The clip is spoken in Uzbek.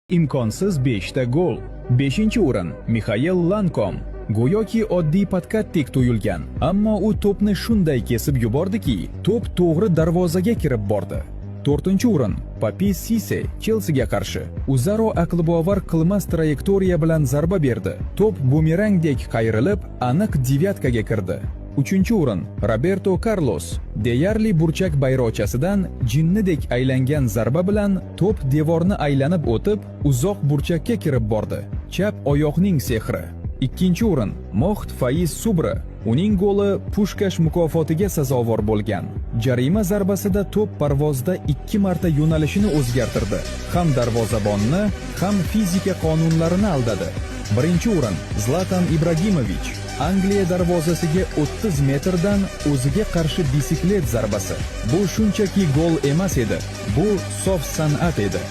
Imkonsiz 5 ta gol. 5-o'rin Mixail Lankom. Go'yoki oddiy patkattdek tuyulgan, ammo u to'pni shunday kesib yubordiki, to'p to'g'ri darvozaga kirib bordi. 4-o'rin Papi Cisse Chelsiga qarshi o'zaro aqlbovar qilmas trayektoriya bilan zarba berdi. To'p bumerangdek qayrilib, aniq devyatkaga kirdi. 3-o'rin Roberto Carlos deyarli burchak bayroqchasidan jinnidek aylangan zarba bilan to'p devorni aylanib o'tib, uzoq burchakka kirib bordi. Chap oyoqning sehri. 2-o'rin Moht Faiz Subra. Uning goli Pushkash mukofotiga sazovor bo'lgan. Jarima zarbasida to'p parvozda 2 marta yo'nalishini o'zgartirdi. Ham darvozabonni, ham fizika qonunlarini aldadi. 1-o'rin Zlatan Ibragimovich. Angliya darvozasiga 30 metrdan o'ziga qarshi bisiklet zarbasi. Bu shunchaki gol emas edi. Bu sof san'at edi.